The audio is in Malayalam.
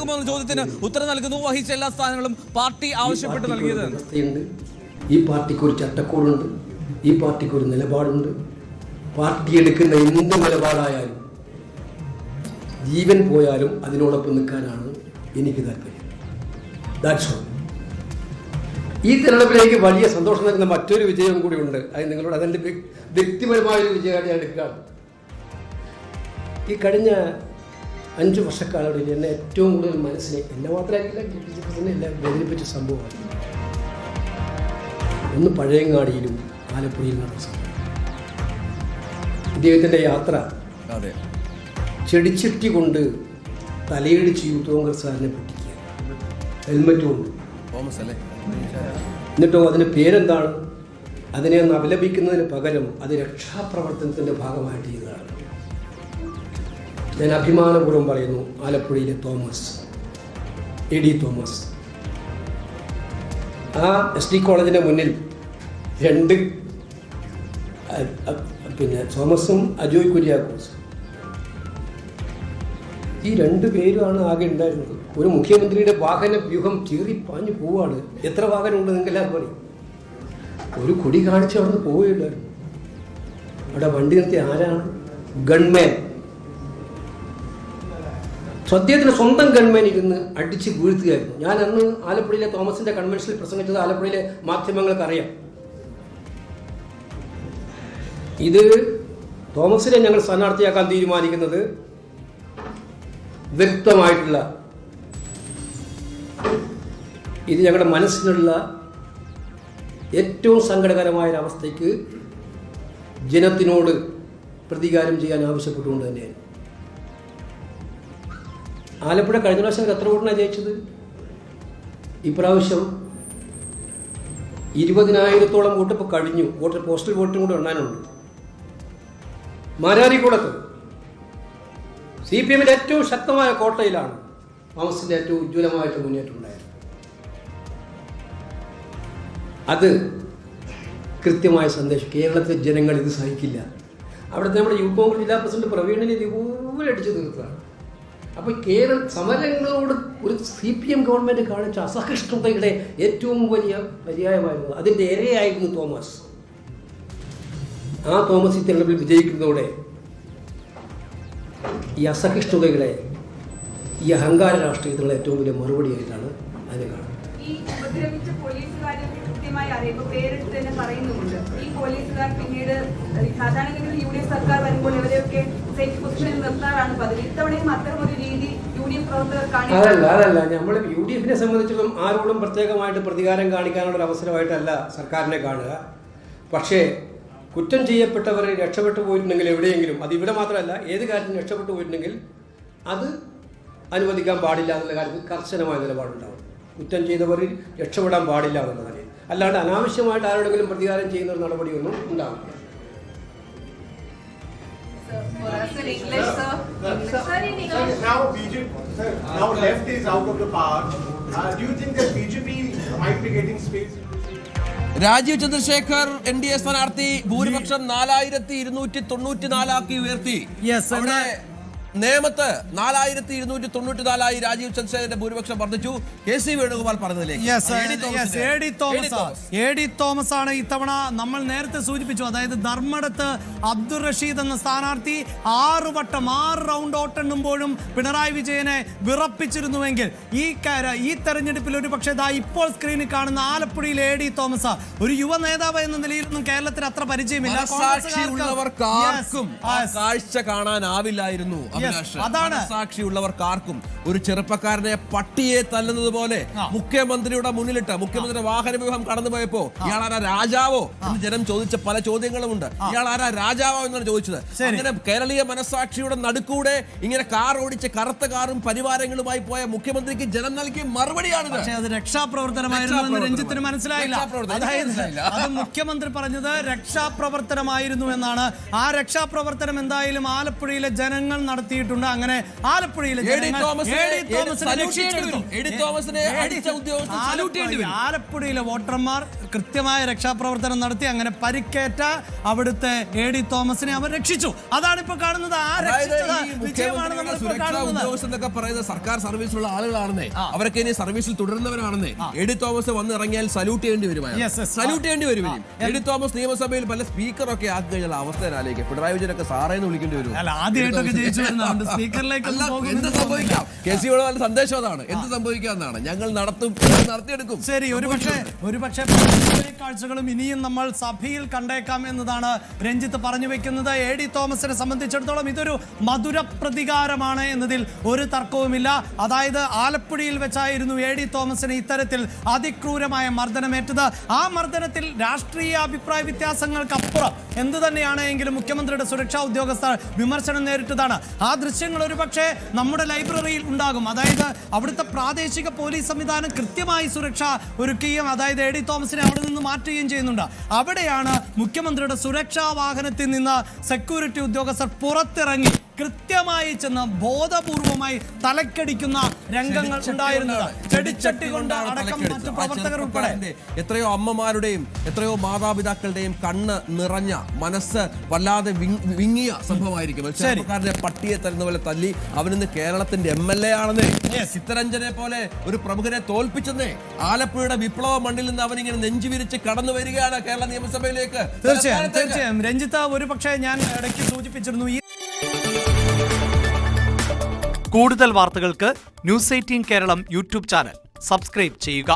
ഉണ്ടാകുമോ എന്ന ചോദ്യത്തിന് ഉത്തരം നൽകുന്നു. വഹിച്ച എല്ലാ സ്ഥാനങ്ങളും പാർട്ടി ആവശ്യപ്പെട്ട് നൽകിയത്. ഈ പാർട്ടിക്ക് ഒരു ചട്ടക്കൂടുണ്ട്, ഈ പാർട്ടിക്ക് ഒരു നിലപാടുണ്ട്. പാർട്ടി എടുക്കുന്ന എന്ത് നിലപാടായാലും ജീവൻ പോയാലും അതിനോടൊപ്പം നിൽക്കാനാണ് എനിക്ക് താല്പര്യം. That's all. ഈ തെരഞ്ഞെടുപ്പിലേക്ക് വലിയ സന്തോഷം നൽകുന്ന മറ്റൊരു വിജയം കൂടി ഉണ്ട്. അത് നിങ്ങളോട് അതെൻ്റെ വ്യക്തിപരമായൊരു വിജയമാണ് ഞാൻ എടുക്കുകയാണ്. ഈ കഴിഞ്ഞ 5 വർഷക്കാലങ്ങളിൽ എന്നെ ഏറ്റവും കൂടുതൽ എന്നെ മാത്രമായില്ല എല്ലാം വേദനിപ്പിച്ച സംഭവമാണ് ഒന്ന് പഴയങ്ങാടിയിലും ആലപ്പുഴയിലും നടന്ന സംഭവം. ഇദ്ദേഹത്തിൻ്റെ യാത്ര ചെടിച്ചട്ടി കൊണ്ട് തലയിടിച്ച് യൂത്ത് കോൺഗ്രസ്സുകാരനെ പൊട്ടിക്കുക, ഹെൽമറ്റ് കൊണ്ട്. എന്നിട്ടോ അതിന് പേരെന്താണ്? അതിനെ ഒന്ന് അപലപിക്കുന്നതിന് പകരം അത് രക്ഷാപ്രവർത്തനത്തിൻ്റെ ഭാഗമായിട്ട് ചെയ്തതാണ്. ഞാൻ അഭിമാനപൂർവ്വം പറയുന്നു, ആലപ്പുഴയിലെ തോമസ്, എ.ഡി. തോമസ്. ആ ST കോളേജിൻ്റെ മുന്നിൽ 2 തോമസും അജോയ് കുര്യാക്കോസും, ഈ 2 പേരുമാണ് ആകെ ഉണ്ടായിരുന്നത്. ഒരു മുഖ്യമന്ത്രിയുടെ വാഹന വ്യൂഹം ചീറിപ്പാഞ്ഞു പോവാണ്. എത്ര വാഹനമുണ്ട് നിങ്ങൾക്ക് എല്ലാവർക്കും അറിയാം. ഒരു കൊടി കാണിച്ച് അവിടെ നിന്ന് പോവുകയുണ്ടായിരുന്നു. അവിടെ വണ്ടി നിർത്തി ആരാണ്? ഗൺമാൻ. അദ്ദേഹത്തിന് സ്വന്തം ഗൺമാൻ ഇരുന്ന് അടിച്ച് വീഴ്ത്തുകയായിരുന്നു. ഞാൻ അന്ന് ആലപ്പുഴയിലെ തോമസിന്റെ കൺവെൻഷനിൽ പ്രസംഗിച്ചത് ആലപ്പുഴയിലെ മാധ്യമങ്ങൾക്ക് അറിയാം. ഇത് തോമസിനെ ഞങ്ങൾ സ്ഥാനാർത്ഥിയാക്കാൻ തീരുമാനിക്കുന്നത് വ്യക്തമായിട്ടുള്ള, ഇത് ഞങ്ങളുടെ മനസ്സിലുള്ള ഏറ്റവും സങ്കടകരമായൊരവസ്ഥയ്ക്ക് ജനത്തിനോട് പ്രതികാരം ചെയ്യാൻ ആവശ്യപ്പെട്ടുകൊണ്ട് തന്നെയാണ്. ആലപ്പുഴ കഴിഞ്ഞ പ്രാവശ്യം എത്ര വോട്ടിനാണ് ജയിച്ചത്? ഇപ്രാവശ്യം 20,000-ഓളം വോട്ട് ഇപ്പോൾ കഴിഞ്ഞു. പോസ്റ്റൽ വോട്ടും കൂടെ എണ്ണാനുണ്ട്. മാരാരിക്കുളത്ത് CPM-ന്റെ ഏറ്റവും ശക്തമായ കോട്ടയിലാണ് തോമസിന്റെ ഏറ്റവും ഉജ്ജ്വലമായിട്ട് മുന്നേറ്റം ഉണ്ടായത്. അത് കൃത്യമായ സന്ദേശം. കേരളത്തിലെ ജനങ്ങൾ ഇത് സഹിക്കില്ല. അവിടുത്തെ നമ്മുടെ യൂത്ത് കോൺഗ്രസ് ജില്ലാ പ്രസിഡന്റ് പ്രവീണിനെ ഇതുപോലെ അടിച്ചു തീർത്തതാണ്. അപ്പോൾ സമരങ്ങളോട് ഒരു CPM ഗവൺമെൻറ് കാണിച്ച അസഹിഷ്ണുതയുടെ ഏറ്റവും വലിയ പര്യായമായിരുന്നു. അതിൻ്റെ ഇരയായിരുന്നു തോമസ്. ആ തോമസ് ഈ തെരഞ്ഞെടുപ്പിൽ വിജയിക്കുന്നതോടെ ഈ അസഹിഷ്ണുതകളെ, ഈ അഹങ്കാര രാഷ്ട്രീയത്തിലുള്ള ഏറ്റവും വലിയ മറുപടിയായിട്ടാണ് അതിനെ കാണുന്നത്. ഈ ഉപദ്രവിച്ച പോലീസുകാരെ കൃത്യമായി അറിയുമ്പോൾ പേരെടുത്ത് തന്നെ പറയുന്നുമുണ്ട്. ഈ പോലീസുകാർ പിന്നീട് സാധാരണഗതിയിൽ UDF സർക്കാർ വരുമ്പോൾ ഇവരെയൊക്കെ സേഫ് പൊസിഷനിൽ നിർത്താറാണ് പതിവ്. ഇത്തവണയും അത്തരം ഒരു രീതി UDF പ്രവർത്തകർ കാണിക്കും. അതല്ല നമ്മൾ UDF-നെ സംബന്ധിച്ചിടത്തോളം ആരോടും പ്രത്യേകമായിട്ട് പ്രതികാരം കാണിക്കാനുള്ള ഒരു അവസരമായിട്ടല്ല സർക്കാരിനെ കാണുക. പക്ഷേ കുറ്റം ചെയ്യപ്പെട്ടവർ രക്ഷപ്പെട്ടു പോയിട്ടുണ്ടെങ്കിൽ എവിടെയെങ്കിലും, അത് ഇവിടെ മാത്രമല്ല ഏത് കാര്യത്തിനും രക്ഷപ്പെട്ടു പോയിട്ടുണ്ടെങ്കിൽ അത് അനുവദിക്കാൻ പാടില്ല എന്നുള്ള കാര്യത്തിൽ കർശനമായ നിലപാടുണ്ടാവും. കുറ്റം ചെയ്തവർ രക്ഷപ്പെടാൻ പാടില്ല എന്നുള്ളതാണ്. അല്ലാണ്ട് അനാവശ്യമായിട്ട് ആരോടെങ്കിലും പ്രതികാരം ചെയ്യുന്ന ഒരു നടപടിയൊന്നും ഉണ്ടാവില്ല. Now left is out of the power. Do you think that BJP might be getting space? Rajeev Chandrasekhar NDA സ്ഥാനാർത്ഥി ഭൂരിപക്ഷം 4294 ഉയർത്തി. നേമത്ത് 4294 രാജീവ് ചന്ദ്രശേഖരന്റെ ഭൂരിപക്ഷം വർദ്ധിച്ചു. KC വേണുഗോപാൽ പറഞ്ഞതിലേക്ക് എ.ഡി. തോമസ് ആണ് ഇത്തവണ. നമ്മൾ നേരത്തെ സൂചിപ്പിച്ചു, അതായത് ധർമ്മടത്ത് അബ്ദുൾ റഷീദ് എന്ന സ്ഥാനാർത്ഥി 6 റൗണ്ട് വോട്ടെണ്ണുമ്പോഴും പിണറായി വിജയനെ വിറപ്പിച്ചിരുന്നുവെങ്കിൽ ഈ തെരഞ്ഞെടുപ്പിൽ ഒരു പക്ഷേ ഇപ്പോൾ സ്ക്രീനിൽ കാണുന്ന ആലപ്പുഴയിലെ എ.ഡി. തോമസ് ഒരു യുവ നേതാവ് എന്ന നിലയിലൊന്നും കേരളത്തിന് അത്ര പരിചയമില്ല. കാഴ്ച കാണാനാവില്ലായിരുന്നു. സാക്ഷിയുള്ളവർക്കാർക്കും ഒരു ചെറുപ്പക്കാരനെ പട്ടിയെ തല്ലുന്നത് പോലെ മുഖ്യമന്ത്രിയുടെ മുന്നിലിട്ട് മുഖ്യമന്ത്രിയുടെ വാഹന വ്യൂഹം കടന്നുപോയപ്പോ ഇയാൾ ആരാ രാജാവോ എന്ന് ജനം ചോദിച്ച പല ചോദ്യങ്ങളുമുണ്ട്. ഇയാൾ ആരാ രാജാവോ എന്നാണ് ചോദിച്ചത്. അങ്ങനെ കേരളീയ മനസാക്ഷിയുടെ നടുക്കൂടെ ഇങ്ങനെ കാർ ഓടിച്ച് കറുത്ത കാറും പരിവാരങ്ങളുമായി പോയ മുഖ്യമന്ത്രിക്ക് ജനം നൽകിയ മറുപടിയാണിത്. അത് രക്ഷാപ്രവർത്തനമായിരുന്നു രഞ്ജിത്തിന് മനസ്സിലായില്ല. അത് മുഖ്യമന്ത്രി പറഞ്ഞത് രക്ഷാപ്രവർത്തനമായിരുന്നു എന്നാണ്. ആ രക്ഷാപ്രവർത്തനം എന്തായാലും ആലപ്പുഴയിലെ ജനങ്ങൾ നടത്തിയിട്ടുണ്ട്. അങ്ങനെ ആലപ്പുഴയിലെ ആലപ്പുഴയിലെ വോട്ടർമാർ കൃത്യമായ രക്ഷാപ്രവർത്തനം നടത്തി. അങ്ങനെ പരിക്കേറ്റ അവിടുത്തെ AD തോമസിനെ അവർ രക്ഷിച്ചു. അതാണ് ഇപ്പൊ കാണുന്നത്. ആ രക്ഷിച്ചത് വിജയമാണ് നമ്മൾ ഇപ്പോൾ കാണുന്നത്. പറയുന്നത് സർക്കാർ സർവീസിലുള്ള ആളുകളാണെന്നേ, അവരൊക്കെ ഇനി സർവീസിൽ തുടരുന്നവരാണെന്നേ. AD തോമസ് വന്ന് ഇറങ്ങിയാൽ സല്യൂട്ട് ചെയ്യേണ്ടി വരും. സല്യൂട്ട് ചെയ്യേണ്ടി വരും. AD തോമസ് നിയമസഭയിൽ പല സ്പീക്കറൊക്കെ ആക്കി കഴിഞ്ഞാൽ അവസ്ഥയിലാലേക്ക് പിണറായി വിജയനൊക്കെ സാറേന്ന് വിളിക്കേണ്ടി വരും. ആദ്യമായിട്ടൊക്കെ ജയിച്ചു വരുന്നുണ്ട് സ്പീക്കറിലേക്ക്. എന്ത് സംഭവിക്കാം? KCയുടെ നല്ല സന്ദേശം അതാണ്. എന്ത് സംഭവിക്കാന്നാണ്. ഞങ്ങൾ നടത്തിയെടുക്കും. ശരി, ഒരുപക്ഷെ കാഴ്ചകളും ഇനിയും നമ്മൾ സഭയിൽ കണ്ടേക്കാം എന്നതാണ് രഞ്ജിത്ത് പറഞ്ഞു വെക്കുന്നത്. AD തോമസിനെ സംബന്ധിച്ചിടത്തോളം ഇതൊരു മധുര പ്രതികാരമാണ് എന്നതിൽ ഒരു തർക്കവുമില്ല. അതായത് ആലപ്പുഴയിൽ വെച്ചായിരുന്നു AD തോമസിന് ഇത്തരത്തിൽ അതിക്രൂരമായ മർദ്ദനമേറ്റത്. ആ മർദ്ദനത്തിൽ രാഷ്ട്രീയ അഭിപ്രായ വ്യത്യാസങ്ങൾക്കപ്പുറം എന്ത് തന്നെയാണെങ്കിലും മുഖ്യമന്ത്രിയുടെ സുരക്ഷാ ഉദ്യോഗസ്ഥർ വിമർശനം നേരിട്ടതാണ്. ആ ദൃശ്യങ്ങൾ ഒരുപക്ഷെ നമ്മുടെ ലൈബ്രറിയിൽ ഉണ്ടാകും. അതായത് അവിടുത്തെ പ്രാദേശിക പോലീസ് സംവിധാനം കൃത്യമായി സുരക്ഷ ഒരുക്കുകയും അതായത് AD തോമസിനെ അവിടെ നിന്ന് മാറ്റുകയും ചെയ്യുന്നുണ്ട്. അവിടെയാണ് മുഖ്യമന്ത്രിയുടെ സുരക്ഷാ വാഹനത്തിൽ നിന്ന് സെക്യൂരിറ്റി ഉദ്യോഗസ്ഥർ പുറത്തിറങ്ങി കൃത്യമായി ചെന്ന് ബോധപൂർവമായി തലക്കടിക്കുന്ന രംഗങ്ങൾ ഉണ്ടായിരുന്നത്. ചെടിച്ചട്ടി കൊണ്ട് അടക്കം മറ്റു പ്രവർത്തകർ ഉൾപ്പെടെ എത്രയോ അമ്മമാരുടെയും എത്രയോ മാതാപിതാക്കളുടെയും കണ്ണ് നിറഞ്ഞ മനസ്സ് വല്ലാതെ വിങ്ങിയ സംഭവമായിരിക്കും. ചെറുപ്പക്കാരന്റെ പട്ടിയെ തരുന്ന പോലെ തല്ലി അവനിന്ന് കേരളത്തിന്റെ MLA ആണെന്നേ. ചിത്തരഞ്ജനെ പോലെ ഒരു പ്രമുഖനെ തോൽപ്പിച്ചെന്നേ. ആലപ്പുഴയുടെ വിപ്ലവ മണ്ണിൽ നിന്ന് അവനിങ്ങനെ നെഞ്ചുവിരിച്ച് കടന്നു വരികയാണ് കേരള നിയമസഭയിലേക്ക്. തീർച്ചയായും രഞ്ജിത്ത്, ഒരുപക്ഷെ ഞാൻ ഇടയ്ക്ക് സൂചിപ്പിച്ചിരുന്നു, കൂടുതൽ വാർത്തകൾക്ക് News 18 Keralam YouTube channel subscribe ചെയ്യുക.